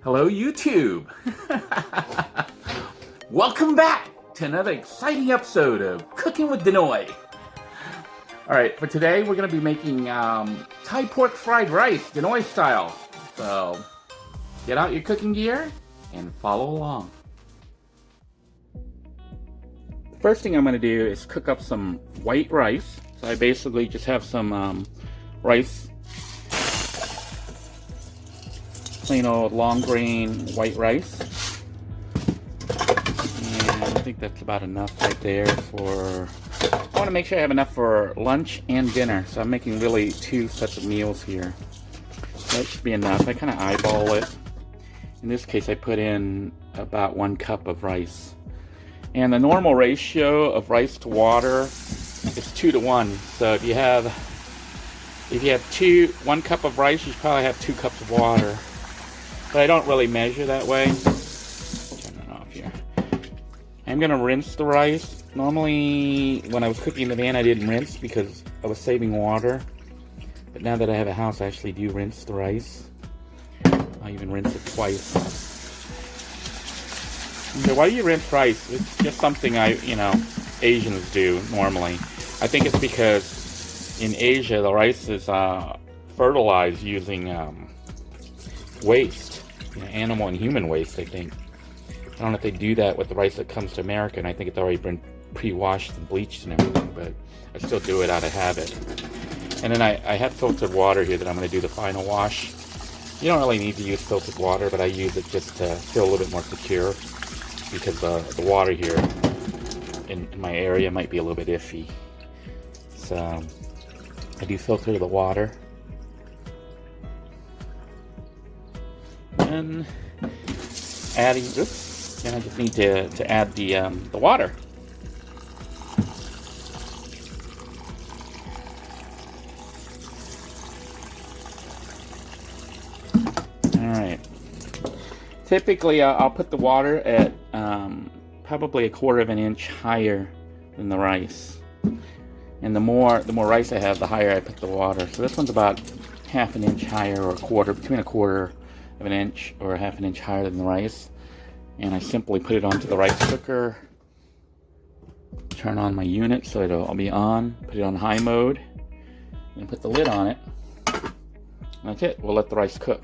Hello, YouTube! Welcome back to another exciting episode of Cooking with Denoy. Alright, for today we're going to be making Thai pork fried rice, Denoy style. So, get out your cooking gear and follow along. The first thing I'm going to do is cook up some white rice. So I basically just have some rice, plain old long grain white rice, and I think that's about enough right there for, I want to make sure I have enough for lunch and dinner, so I'm making really two sets of meals here. That should be enough. I kind of eyeball it. In this case I put in about 1 cup of rice, and the normal ratio of rice to water is 2 to 1. So if you have 1 cup of rice, you probably have 2 cups of water. But I don't really measure that way. Turn it off here. I'm gonna rinse the rice. Normally, when I was cooking in the van, I didn't rinse because I was saving water. But now that I have a house, I actually do rinse the rice. I even rinse it twice. So why do you rinse rice? It's just something Asians do normally. I think it's because in Asia, the rice is fertilized using waste. Animal and human waste, I think. I don't know if they do that with the rice that comes to America, and I think it's already been pre-washed and bleached and everything, but I still do it out of habit. And then I have filtered water here that I'm going to do the final wash. You don't really need to use filtered water, but I use it just to feel a little bit more secure, because the water here in my area might be a little bit iffy. So I do filter the water. And adding, oops, and I just need to add the water. Alright. Typically I'll put the water at probably 1/4 inch higher than the rice. And the more rice I have, the higher I put the water. So this one's about 1/2 inch higher, or between 1/4 of an inch or 1/2 inch higher than the rice. And I simply put it onto the rice cooker, turn on my unit so it'll be on, put it on high mode, and put the lid on it. And that's it. We'll let the rice cook.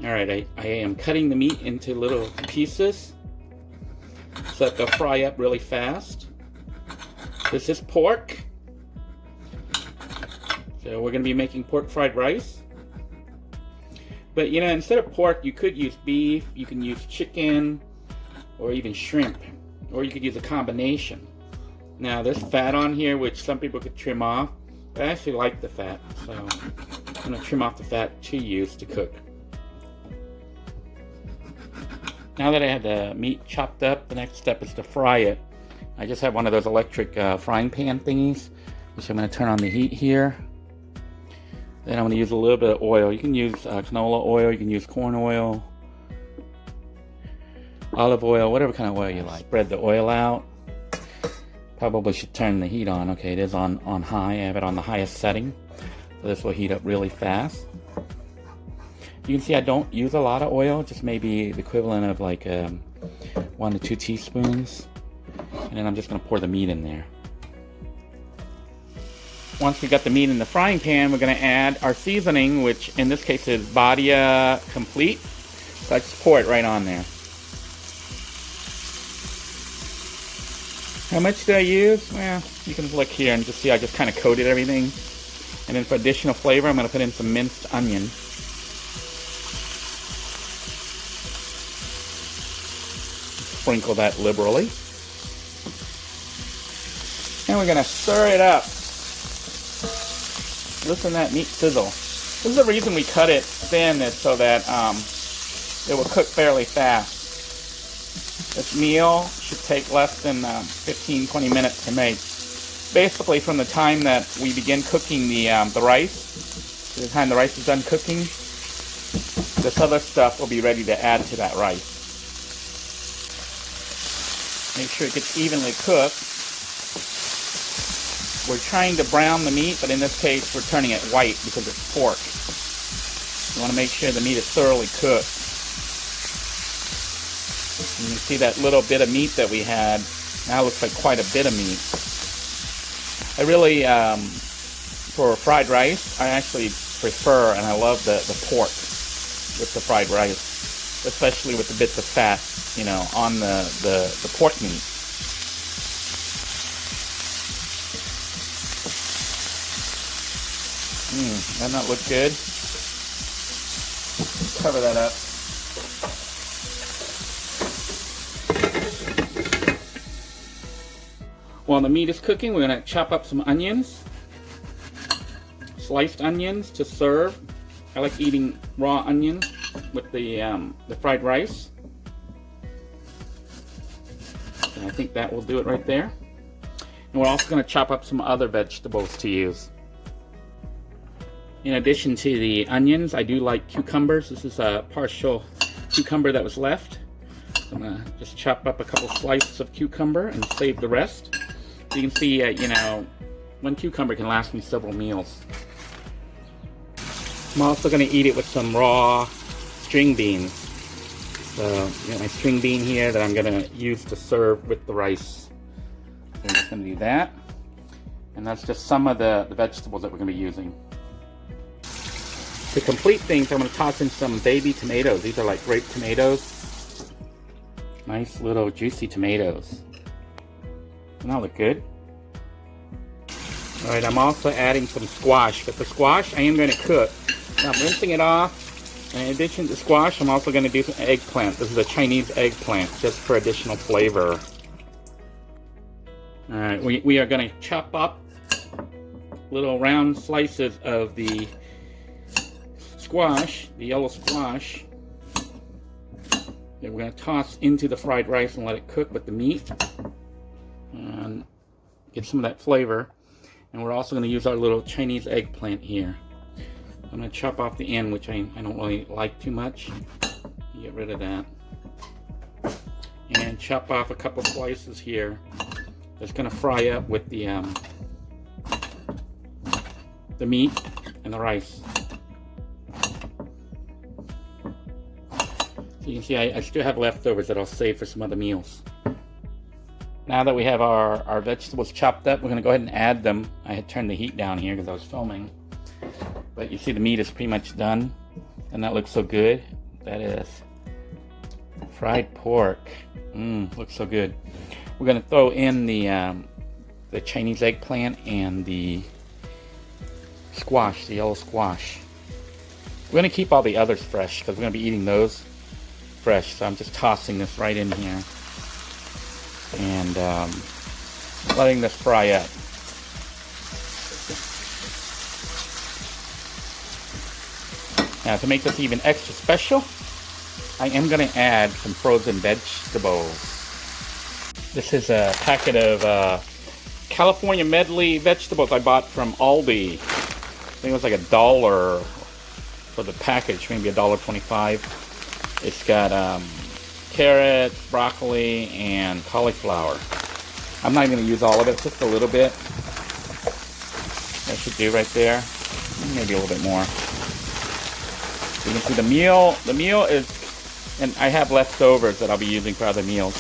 Alright, I am cutting the meat into little pieces so that they'll fry up really fast. This is pork. So we're going to be making pork fried rice. But instead of pork, you could use beef, you can use chicken, or even shrimp, or you could use a combination. Now there's fat on here, which some people could trim off, but I actually like the fat, so I'm going to trim off the fat to use to cook. Now that I have the meat chopped up, the next step is to fry it. I just have one of those electric frying pan thingies, which I'm going to turn on the heat here. Then I'm going to use a little bit of oil. You can use canola oil, you can use corn oil, olive oil, whatever kind of oil you like. Spread the oil out. Probably should turn the heat on. Okay, it is on high. I have it on the highest setting. So this will heat up really fast. You can see I don't use a lot of oil, just maybe the equivalent of like 1 to 2 teaspoons. And then I'm just going to pour the meat in there. Once we got the meat in the frying pan, we're going to add our seasoning, which in this case is Badia Complete. So I just pour it right on there. How much did I use? Well, you can look here and just see I just kind of coated everything. And then for additional flavor, I'm going to put in some minced onion. Sprinkle that liberally. And we're going to stir it up. Listen to that meat sizzle. This is the reason we cut it thin, is so that it will cook fairly fast. This meal should take less than 15-20 minutes to make. Basically, from the time that we begin cooking the rice to the time the rice is done cooking, this other stuff will be ready to add to that rice. Make sure it gets evenly cooked. We're trying to brown the meat, but in this case we're turning it white because it's pork. You want to make sure the meat is thoroughly cooked. You can see that little bit of meat that we had. Now it looks like quite a bit of meat. I really, for fried rice, I actually prefer and I love the pork with the fried rice, especially with the bits of fat, you know, on the pork meat. Doesn't that look good? Cover that up. While the meat is cooking, we're going to chop up some onions. Sliced onions to serve. I like eating raw onions with the fried rice. And I think that will do it right there. And we're also going to chop up some other vegetables to use. In addition to the onions, I do like cucumbers. This is a partial cucumber that was left. I'm going to just chop up a couple slices of cucumber and save the rest. You can see, you know, one cucumber can last me several meals. I'm also going to eat it with some raw string beans. So, you got my string bean here that I'm going to use to serve with the rice. So I'm just going to do that. And that's just some of the vegetables that we're going to be using. To complete things, I'm going to toss in some baby tomatoes. These are like grape tomatoes. Nice little juicy tomatoes. Doesn't that look good? Alright, I'm also adding some squash. But the squash I am going to cook. Now I'm rinsing it off. And in addition to squash, I'm also going to do some eggplant. This is a Chinese eggplant, just for additional flavor. Alright, we are going to chop up little round slices of the squash, the yellow squash, that we're going to toss into the fried rice and let it cook with the meat and get some of that flavor. And we're also going to use our little Chinese eggplant here. I'm going to chop off the end, which I don't really like too much. Get rid of that. And chop off a couple slices here. That's going to fry up with the meat and the rice. You can see I still have leftovers that I'll save for some other meals. Now that we have our vegetables chopped up, we're going to go ahead and add them. I had turned the heat down here because I was filming. But you see the meat is pretty much done. And that looks so good. That is fried pork. Looks so good. We're going to throw in the Chinese eggplant and the squash, the yellow squash. We're going to keep all the others fresh because we're going to be eating those fresh, so I'm just tossing this right in here and letting this fry up. Now to make this even extra special, I am going to add some frozen vegetables. This is a packet of California medley vegetables I bought from Aldi. I think it was like $1 for the package, maybe $1.25. It's got carrots, broccoli, and cauliflower. I'm not even going to use all of it, just a little bit. That should do right there. Maybe a little bit more. You can see the meal. The meal is, and I have leftovers that I'll be using for other meals.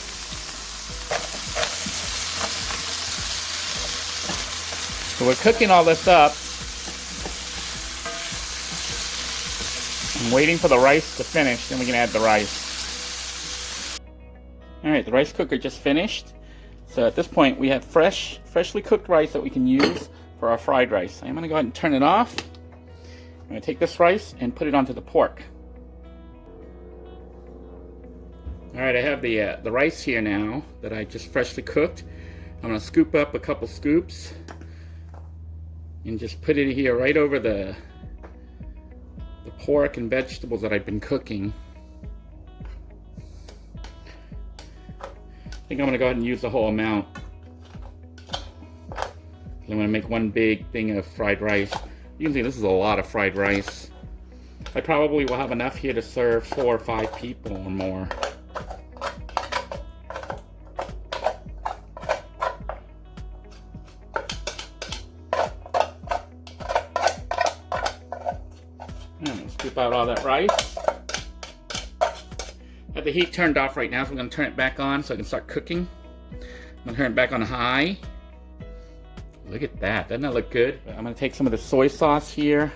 So we're cooking all this up. I'm waiting for the rice to finish, then we can add the rice. Alright, the rice cooker just finished. So at this point we have freshly cooked rice that we can use for our fried rice. I'm going to go ahead and turn it off. I'm going to take this rice and put it onto the pork. Alright, I have the rice here now that I just freshly cooked. I'm going to scoop up a couple scoops and just put it here right over the pork and vegetables that I've been cooking. I think I'm going to go ahead and use the whole amount. I'm going to make one big thing of fried rice. You can see this is a lot of fried rice. I probably will have enough here to serve 4 or 5 people or more. Scoop out all that rice. Got the heat turned off right now, so I'm going to turn it back on so I can start cooking. I'm going to turn it back on high. Look at that. Doesn't that look good? I'm going to take some of the soy sauce here,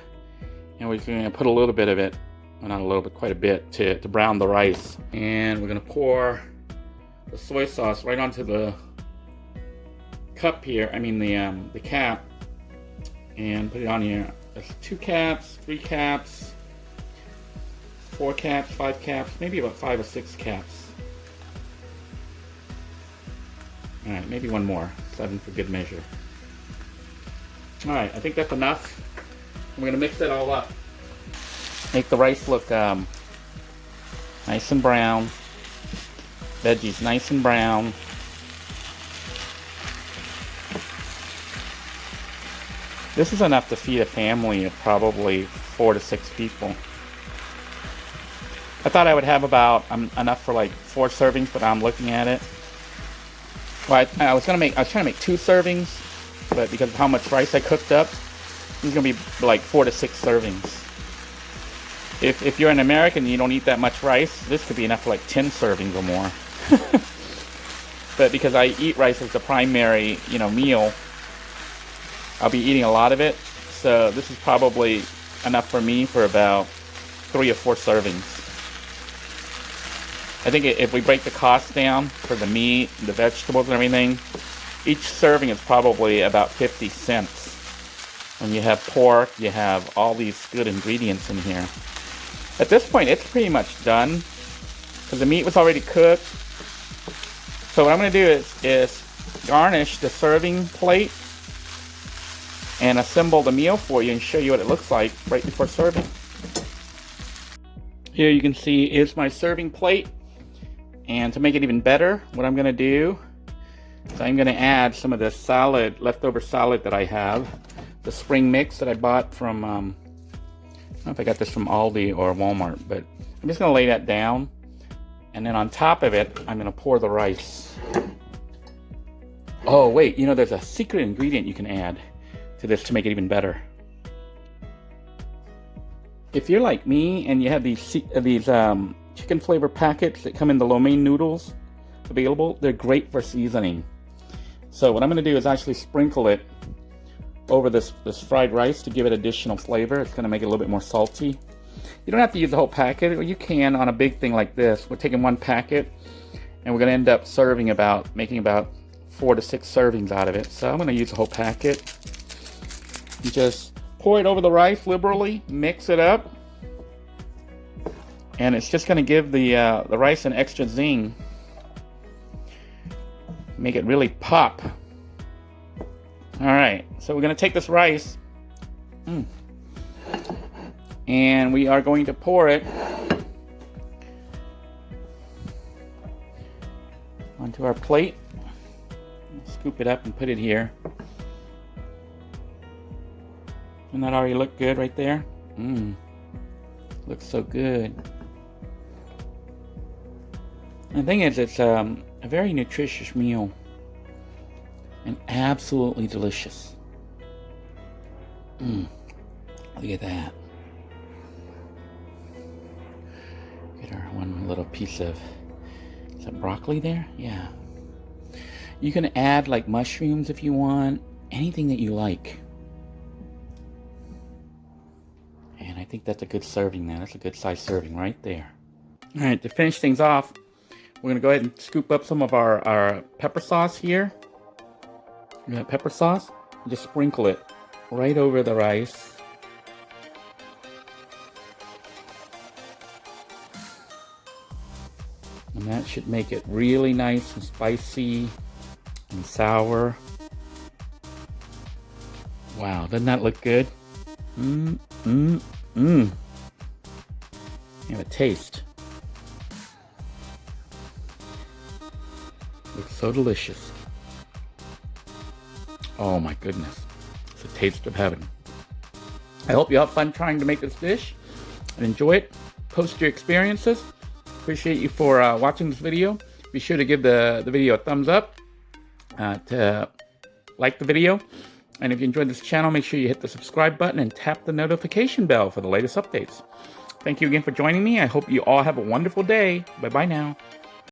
and we're going to put a little bit of it, well, not a little bit, quite a bit, to brown the rice. And we're going to pour the soy sauce right onto the cup here, the cap, and put it on here. There's 2 caps, 3 caps, 4 caps, 5 caps, maybe about 5 or 6 caps. Alright, maybe one more, 7 for good measure. Alright, I think that's enough. We're going to mix it all up. Make the rice look nice and brown. Veggies nice and brown. This is enough to feed a family of probably 4 to 6 people. I thought I would have about enough for like 4 servings, but I'm looking at it. Well, I was trying to make 2 servings, but because of how much rice I cooked up, it's gonna be like 4 to 6 servings. If you're an American and you don't eat that much rice, this could be enough for like 10 servings or more. But because I eat rice as the primary, meal, I'll be eating a lot of it. So this is probably enough for me for about 3 or 4 servings. I think if we break the cost down for the meat, the vegetables and everything, each serving is probably about 50 cents. When you have pork, you have all these good ingredients in here. At this point, it's pretty much done because the meat was already cooked. So what I'm going to do is garnish the serving plate and assemble the meal for you and show you what it looks like right before serving. Here you can see is my serving plate. And to make it even better, what I'm going to do is I'm going to add some of the leftover salad that I have. The spring mix that I bought from, I don't know if I got this from Aldi or Walmart, but I'm just going to lay that down. And then on top of it, I'm going to pour the rice. Oh, wait, there's a secret ingredient you can add to this to make it even better. If you're like me and you have these chicken flavor packets that come in the lo mein noodles available, they're great for seasoning. So what I'm going to do is actually sprinkle it over this fried rice to give it additional flavor. It's going to make it a little bit more salty. You don't have to use the whole packet, or you can on a big thing like this. We're taking 1 packet and we're going to end up making about 4 to 6 servings out of it. So I'm going to use the whole packet. You just pour it over the rice liberally, mix it up, and it's just going to give the rice an extra zing. Make it really pop. Alright, so we're going to take this rice and we are going to pour it onto our plate. Scoop it up and put it here. Doesn't that already look good right there? Looks so good. And the thing is, it's a very nutritious meal and absolutely delicious. Look at that. Get our one little piece of, is that broccoli there? Yeah. You can add like mushrooms if you want, anything that you like. And I think that's a good serving there. That's a good size serving right there. All right, to finish things off, we're going to go ahead and scoop up some of our pepper sauce here. You got pepper sauce? Just sprinkle it right over the rice. And that should make it really nice and spicy and sour. Wow, doesn't that look good? You have a taste. Looks so delicious. Oh my goodness. It's a taste of heaven. I hope you have fun trying to make this dish and enjoy it. Post your experiences. Appreciate you for watching this video. Be sure to give the video a thumbs up, to like the video. And if you enjoyed this channel, make sure you hit the subscribe button and tap the notification bell for the latest updates. Thank you again for joining me. I hope you all have a wonderful day. Bye-bye now.